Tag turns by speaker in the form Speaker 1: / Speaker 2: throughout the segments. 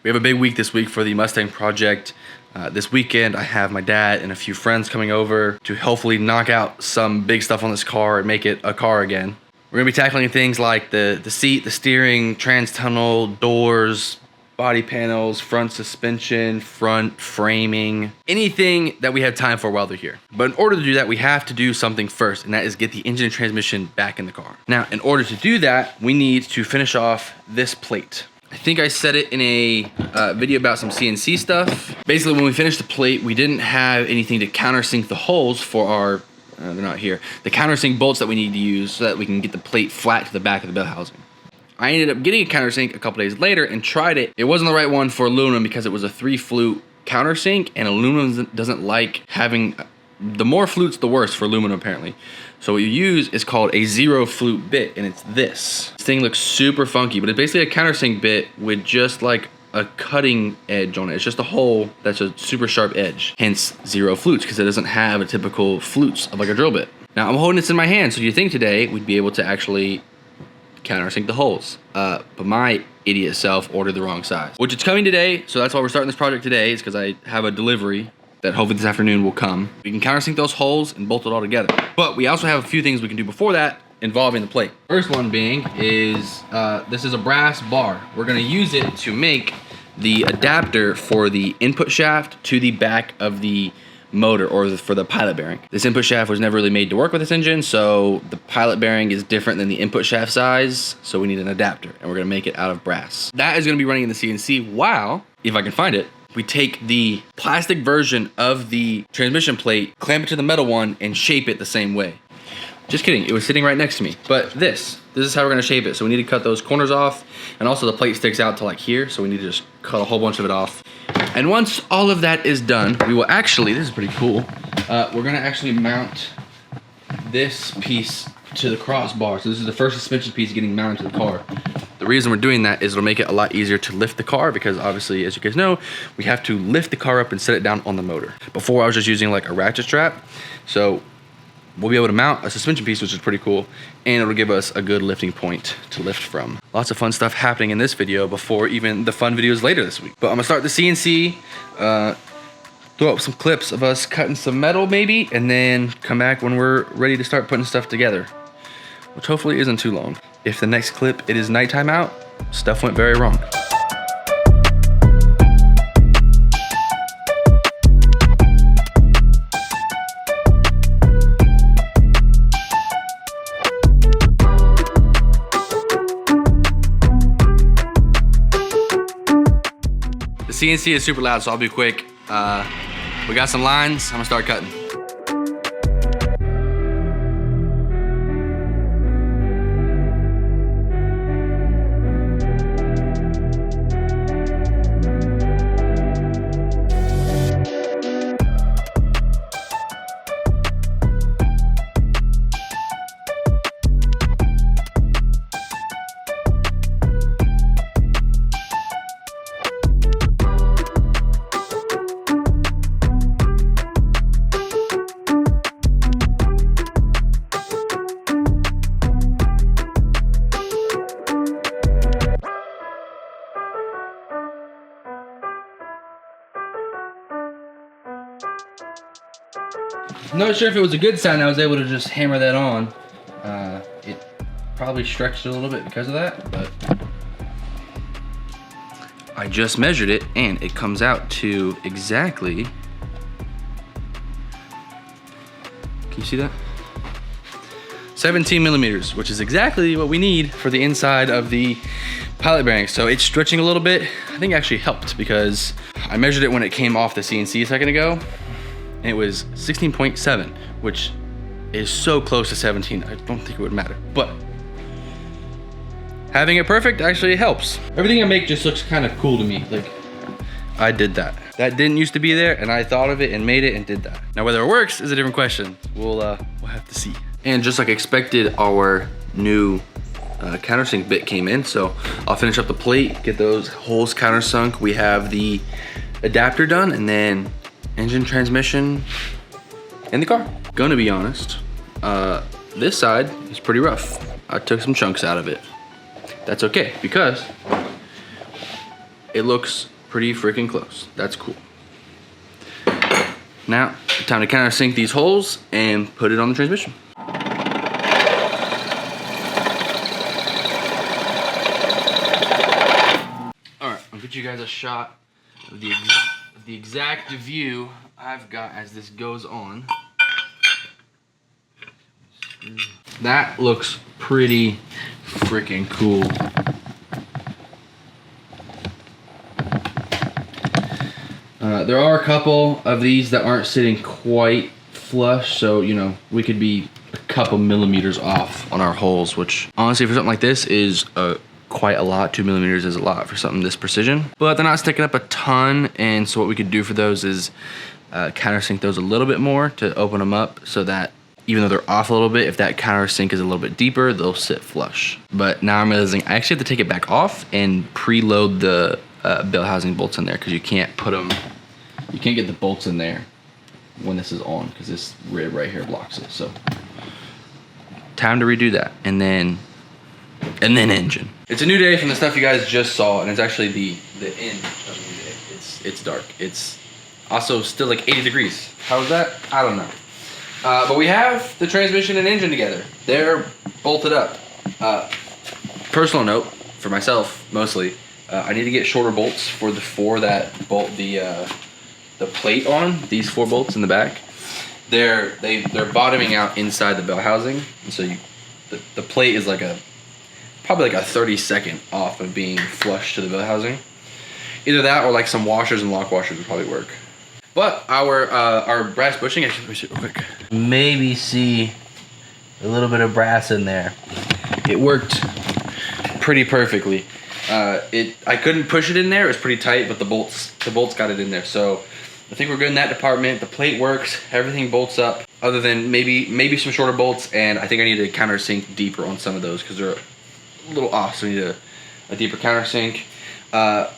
Speaker 1: We have a big week this week for the Mustang project. This weekend I have my dad and a few friends coming over to hopefully knock out some big stuff on this car and make it a car again. We're gonna be tackling things like the seat, the steering, trans tunnel, doors, body panels, front suspension, front framing, anything that we have time for while they're here. But in order to do that, we have to do something first, and that is get the engine and transmission back in the car. Now, in order to do that, we need to finish off this plate. I think I said it in a video about some CNC stuff. Basically, when we finished the plate, we didn't have anything to countersink the holes for our, they're not here, the countersink bolts that we need to use so that we can get the plate flat to the back of the bell housing. I ended up getting a countersink a couple days later and tried it. It wasn't the right one for aluminum because it was a 3-flute countersink, and aluminum doesn't like having, the more flutes the worse for aluminum apparently. So what you use is called a 0-flute bit, and it's this. This thing looks super funky, but it's basically a countersink bit with just like a cutting edge on it. It's just a hole that's a super sharp edge, hence 0 flutes, because it doesn't have a typical flutes of like a drill bit. Now I'm holding this in my hand, so you think today we'd be able to actually countersink the holes, but my idiot self ordered the wrong size, which it's coming today. So that's why we're starting this project today, is because I have a delivery that hopefully this afternoon will come. We can countersink those holes and bolt it all together. But we also have a few things we can do before that involving the plate. First one being is, this is a brass bar. We're gonna use it to make the adapter for the input shaft to the back of the motor, or for the pilot bearing. This input shaft was never really made to work with this engine, so the pilot bearing is different than the input shaft size, so we need an adapter, and we're gonna make it out of brass. That is gonna be running in the CNC while, if I can find it, we take the plastic version of the transmission plate, clamp it to the metal one, and shape it the same way. Just kidding, it was sitting right next to me. But this is how we're gonna shape it. So we need to cut those corners off, and also the plate sticks out to like here, so we need to just cut a whole bunch of it off. And once all of that is done, we will actually, this is pretty cool, we're gonna actually mount this piece to the crossbar. So this is the first suspension piece getting mounted to the car. The reason we're doing that is it'll make it a lot easier to lift the car, because obviously, as you guys know, we have to lift the car up and set it down on the motor. Before I was just using like a ratchet strap, so we'll be able to mount a suspension piece, which is pretty cool, and it'll give us a good lifting point to lift from. Lots of fun stuff happening in this video before even the fun videos later this week. But I'm gonna start the CNC, throw up some clips of us cutting some metal maybe, and then come back when we're ready to start putting stuff together, which hopefully isn't too long. If the next clip, it is nighttime out, stuff went very wrong. The CNC is super loud, so I'll be quick. We got some lines, I'm gonna start cutting. Not sure if it was a good sign I was able to just hammer that on. It probably stretched a little bit because of that, but I just measured it and it comes out to exactly, can you see that? 17 millimeters, which is exactly what we need for the inside of the pilot bearing. So it's stretching a little bit. I think it actually helped because I measured it when it came off the CNC a second ago, and it was 16.7, which is so close to 17, I don't think it would matter. But having it perfect actually helps. Everything I make just looks kind of cool to me. Like, I did that. That didn't used to be there, and I thought of it and made it and did that. Now whether it works is a different question. We'll have to see. And just like expected, our new countersink bit came in, so I'll finish up the plate, get those holes countersunk. We have the adapter done, and then engine, transmission, in the car. Gonna be honest, this side is pretty rough. I took some chunks out of it. That's okay, because it looks pretty freaking close. That's cool. Now, time to countersink these holes and put it on the transmission. Alright, I'll get you guys a shot of the exact view I've got as this goes on. That looks pretty freaking cool. There are a couple of these that aren't sitting quite flush, so you know, we could be a couple millimeters off on our holes, which honestly for something like this is quite a lot. 2 millimeters is a lot for something this precision, but they're not sticking up a ton, and so what we could do for those is countersink those a little bit more to open them up so that even though they're off a little bit, if that countersink is a little bit deeper, they'll sit flush. But now I'm realizing I actually have to take it back off and preload the bell housing bolts in there, because you can't put them, you can't get the bolts in there when this is on, because this rib right here blocks it. So time to redo that, and then engine. It's a new day from the stuff you guys just saw, and it's actually the end of the new day. It's dark. It's also still like 80 degrees. How was that? I don't know. But we have the transmission and engine together. They're bolted up. Personal note for myself mostly, I need to get shorter bolts for the four that bolt the plate on. These 4 bolts in the back, they're bottoming out inside the bell housing, and so the plate is like probably like a 30-second off of being flush to the bell housing. Either that or like some washers and lock washers would probably work. But our brass bushing, actually, let me see real quick. Maybe see a little bit of brass in there. It worked pretty perfectly. I couldn't push it in there. It was pretty tight, but the bolts got it in there. So I think we're good in that department. The plate works. Everything bolts up, other than maybe some shorter bolts. And I think I need to countersink deeper on some of those because they're a little off. So I need a deeper countersink.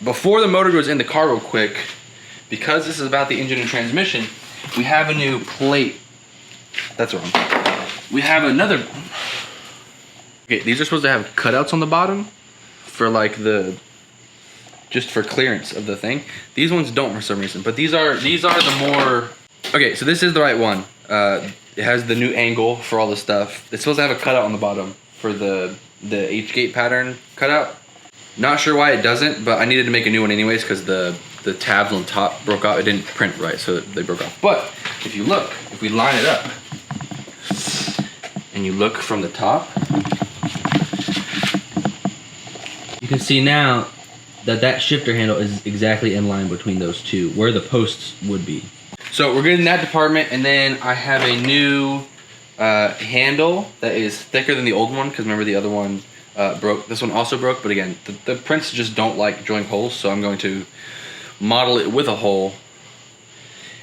Speaker 1: Before the motor goes in the car, real quick, because this is about the engine and transmission, we have a new plate. That's wrong. We have another. Okay, these are supposed to have cutouts on the bottom for like just for clearance of the thing. These ones don't for some reason, but these are the more. Okay, so this is the right one. It has the new angle for all the stuff. It's supposed to have a cutout on the bottom for the H-gate pattern cutout. Not sure why it doesn't, but I needed to make a new one anyways because the tabs on top broke off. It didn't print right, so they broke off. But if you look, if we line it up and you look from the top, you can see now that shifter handle is exactly in line between those two, where the posts would be. So we're good in that department, and then I have a new handle that is thicker than the old one, because remember the other one broke. This one also broke, but again, the prints just don't like drilling holes, so I'm going to model it with a hole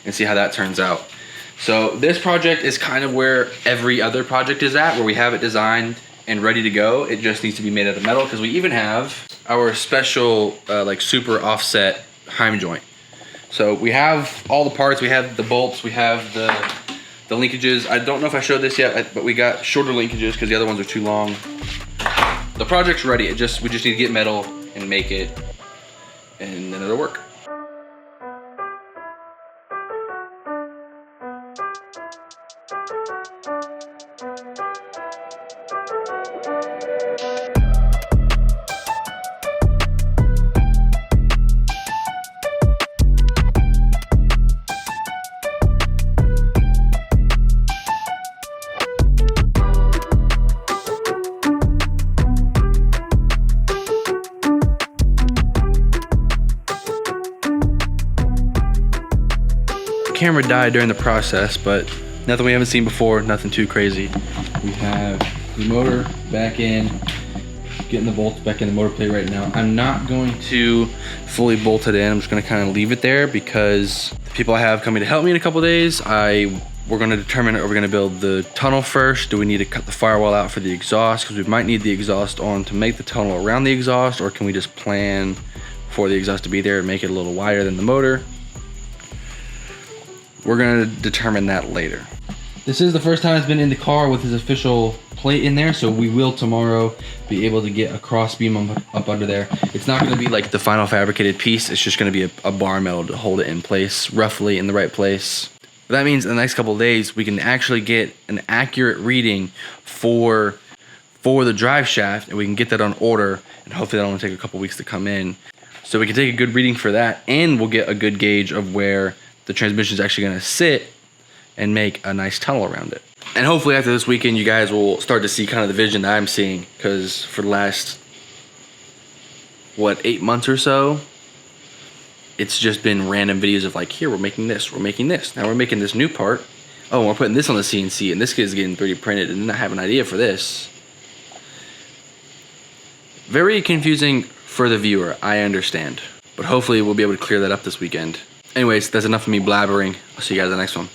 Speaker 1: and see how that turns out. So this project is kind of where every other project is at, where we have it designed and ready to go. It just needs to be made out of metal, because we even have our special like super offset Heim joint. So we have all the parts. We have the bolts. We have the linkages. I don't know if I showed this yet, but we got shorter linkages because the other ones are too long. The project's ready. We just need to get metal and make it, and then it'll work. Camera died during the process, but nothing we haven't seen before, nothing too crazy. We have the motor back in, getting the bolts back in the motor plate right now. I'm not going to fully bolt it in. I'm just going to kind of leave it there because the people I have coming to help me in a couple days, we're going to determine, are we going to build the tunnel first? Do we need to cut the firewall out for the exhaust? Because we might need the exhaust on to make the tunnel around the exhaust, or can we just plan for the exhaust to be there and make it a little wider than the motor? We're gonna determine that later. This is the first time it's been in the car with his official plate in there, so we will tomorrow be able to get a cross beam up under there. It's not gonna be like the final fabricated piece, it's just gonna be a bar metal to hold it in place, roughly in the right place. But that means in the next couple of days, we can actually get an accurate reading for the drive shaft, and we can get that on order, and hopefully that'll only take a couple weeks to come in. So we can take a good reading for that, and we'll get a good gauge of where the transmission is actually gonna sit and make a nice tunnel around it. And hopefully after this weekend, you guys will start to see kind of the vision that I'm seeing, because for the last, what, 8 months or so, it's just been random videos of like, here, we're making this, now we're making this new part. Oh, we're putting this on the CNC, and this kid's getting 3D printed, and then I have an idea for this. Very confusing for the viewer, I understand. But hopefully we'll be able to clear that up this weekend. Anyways, that's enough of me blabbering. I'll see you guys in the next one.